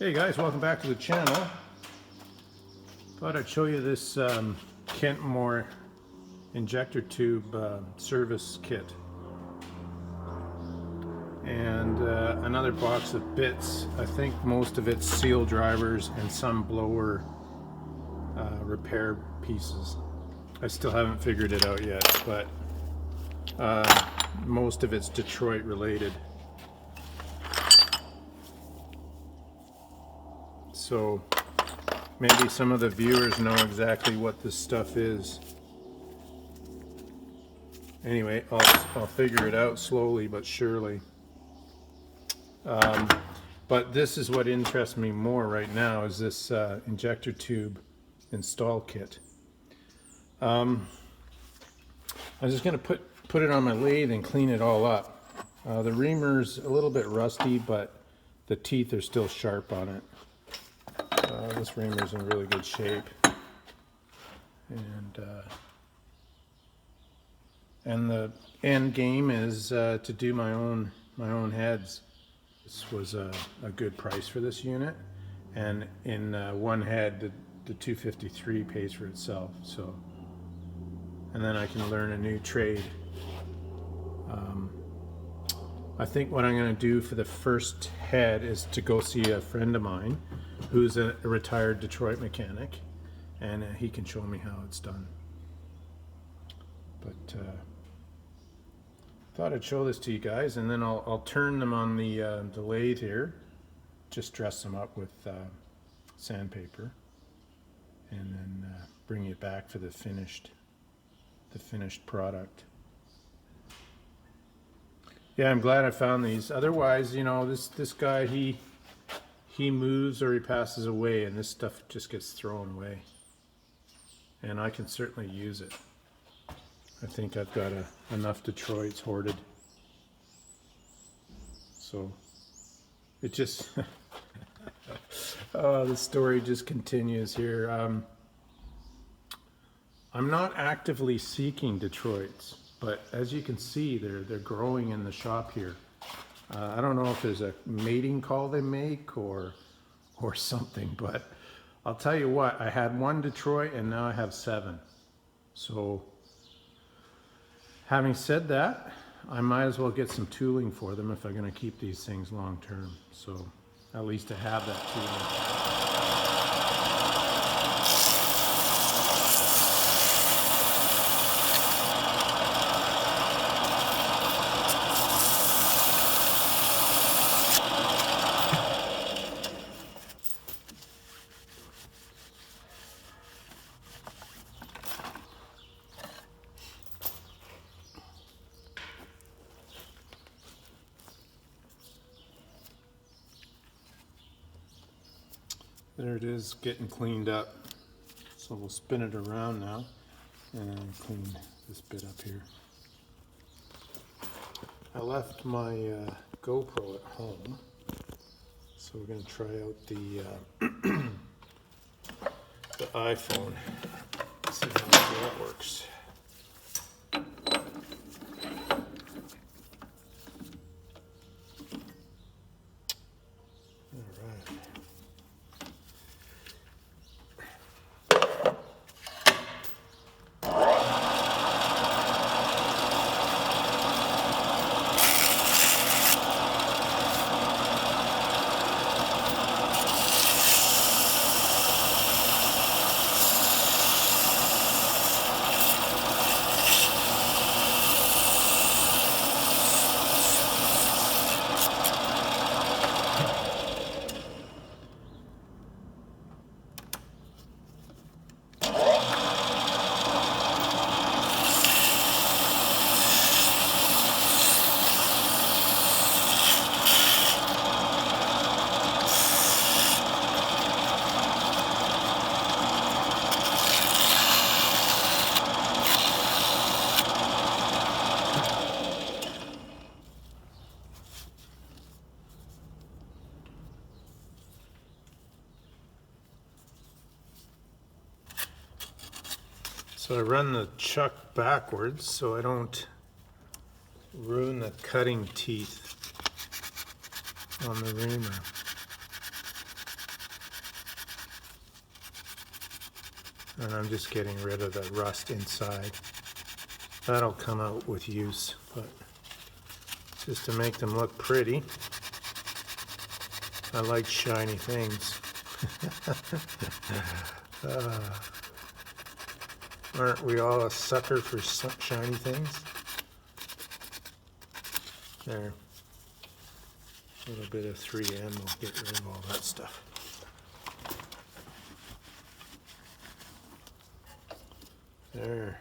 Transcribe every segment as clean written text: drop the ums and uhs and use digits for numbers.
Hey guys, welcome back to the channel. Thought I'd show you this Kentmore injector tube service kit. And another box of bits. I think most of it's seal drivers and some blower repair pieces. I still haven't figured it out yet, but most of it's Detroit related. So maybe some of the viewers know exactly what this stuff is. Anyway, I'll figure it out slowly but surely. But this is what interests me more right now, is this injector tube install kit. I'm just going to put it on my lathe and clean it all up. The reamer's a little bit rusty, but the teeth are still sharp on it. This reamer's in really good shape, and the end game is to do my own heads. This was a good price for this unit, and in one head the 253 pays for itself. So, and then I can learn a new trade. I think what I'm going to do for the first head is to go see a friend of mine who's a retired Detroit mechanic, and he can show me how it's done. But thought I'd show this to you guys, and then I'll turn them on the lathe here, just dress them up with sandpaper, and then bring it back for the finished product. Yeah, I'm glad I found these. Otherwise, you know, this guy, he moves or he passes away, and this stuff just gets thrown away. And I can certainly use it. I think I've got enough Detroits hoarded. So it just oh, the story just continues here. I'm not actively seeking Detroits, but as you can see, they're growing in the shop here. I don't know if there's a mating call they make or something, but I'll tell you what, I had one Detroit and now I have 7. So having said that, I might as well get some tooling for them if I'm going to keep these things long term. So at least I have that tooling. There it is, getting cleaned up. So we'll spin it around now and clean this bit up here. I left my GoPro at home, so we're going to try out the iPhone. See how that works. So I run the chuck backwards so I don't ruin the cutting teeth on the reamer. and I'm just getting rid of the rust inside. That'll come out with use, but just to make them look pretty. I like shiny things. Aren't we all a sucker for shiny things? There. A little bit of 3M will get rid of all that stuff. There.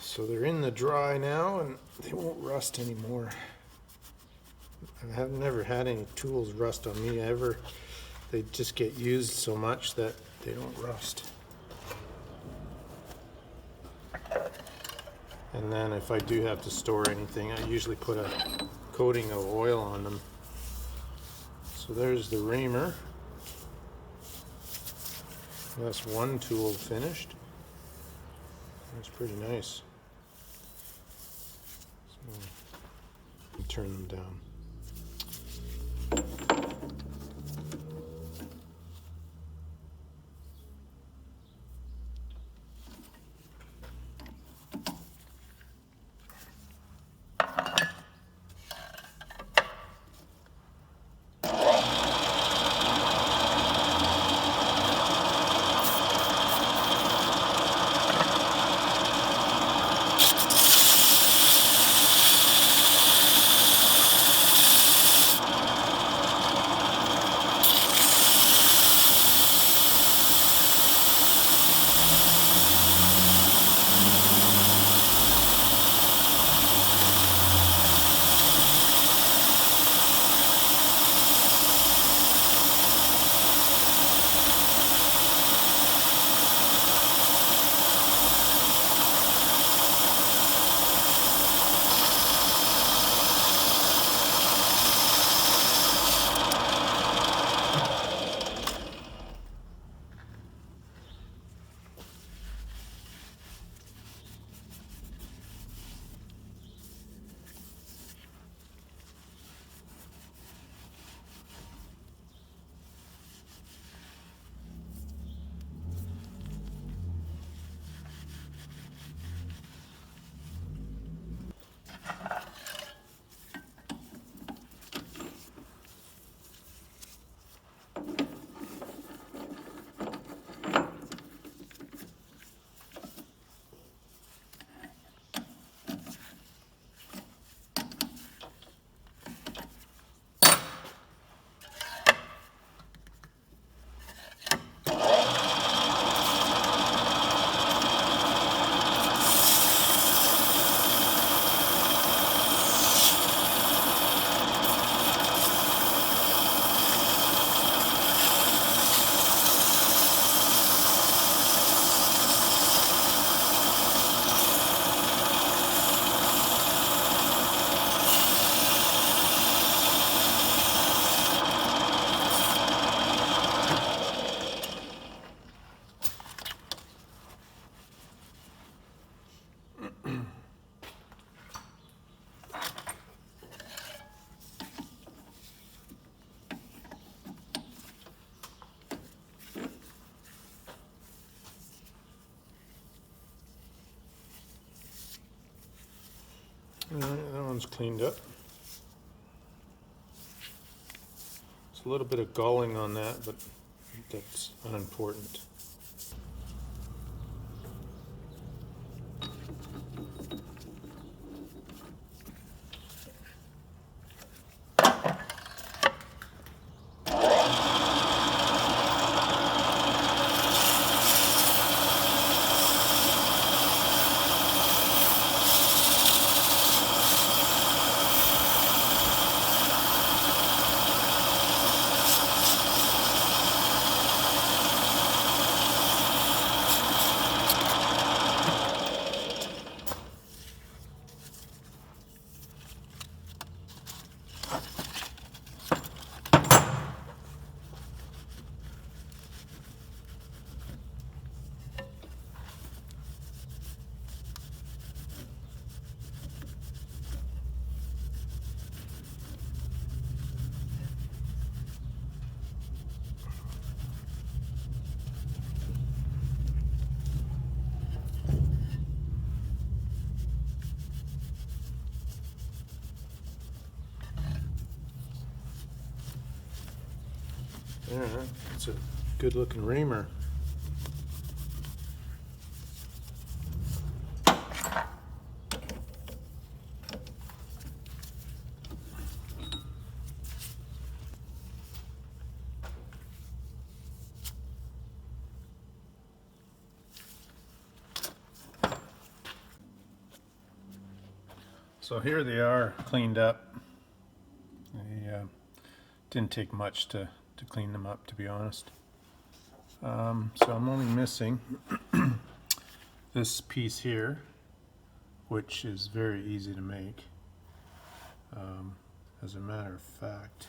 So they're in the dry now and they won't rust anymore. I've never had any tools rust on me ever. They just get used so much that they don't rust. And then if I do have to store anything, I usually put a coating of oil on them. So there's the reamer. That's one tool finished. That's pretty nice. So turn them down. Alright, that one's cleaned up. It's a little bit of galling on that, but that's unimportant. Yeah, it's a good looking reamer. So here they are, cleaned up. They didn't take much to clean them up, to be honest. So I'm only missing this piece here, which is very easy to make. As a matter of fact,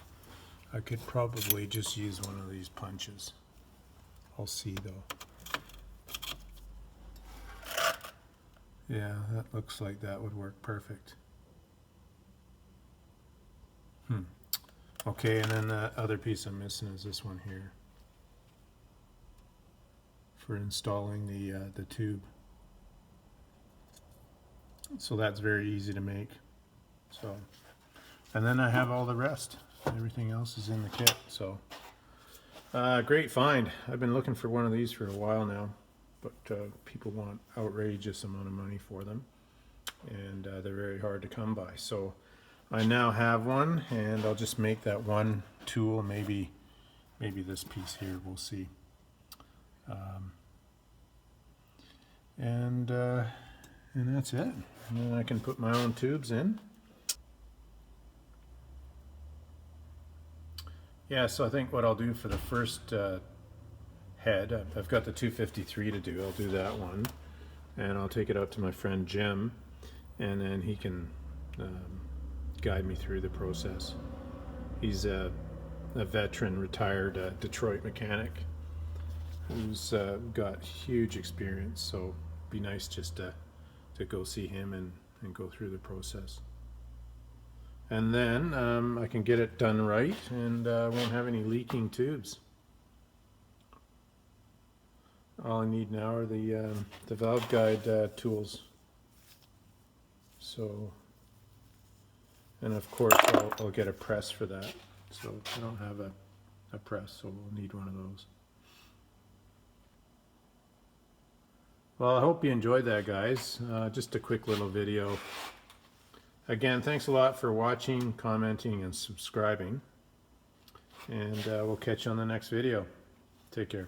I could probably just use one of these punches. I'll see though. Yeah, that looks like that would work perfect. Okay, and then the other piece I'm missing is this one here for installing the tube. So that's very easy to make. So, and then I have all the rest. Everything else is in the kit. So, great find. I've been looking for one of these for a while now, but people want outrageous amount of money for them, and they're very hard to come by. So, I now have one, and I'll just make that one tool. Maybe this piece here. We'll see. And that's it. And then I can put my own tubes in. Yeah, so I think what I'll do for the first head, I've got the 253 to do. I'll do that one, and I'll take it out to my friend Jim, and then he can guide me through the process. He's a veteran, retired Detroit mechanic who's got huge experience, so it'd be nice just to go see him and go through the process. And then I can get it done right and won't have any leaking tubes. All I need now are the valve guide tools. So, and of course I'll get a press for that. So I don't have a press, so we'll need one of those. Well, I hope you enjoyed that, guys. Just a quick little video. Again, thanks a lot for watching, commenting, and subscribing. And we'll catch you on the next video. Take care.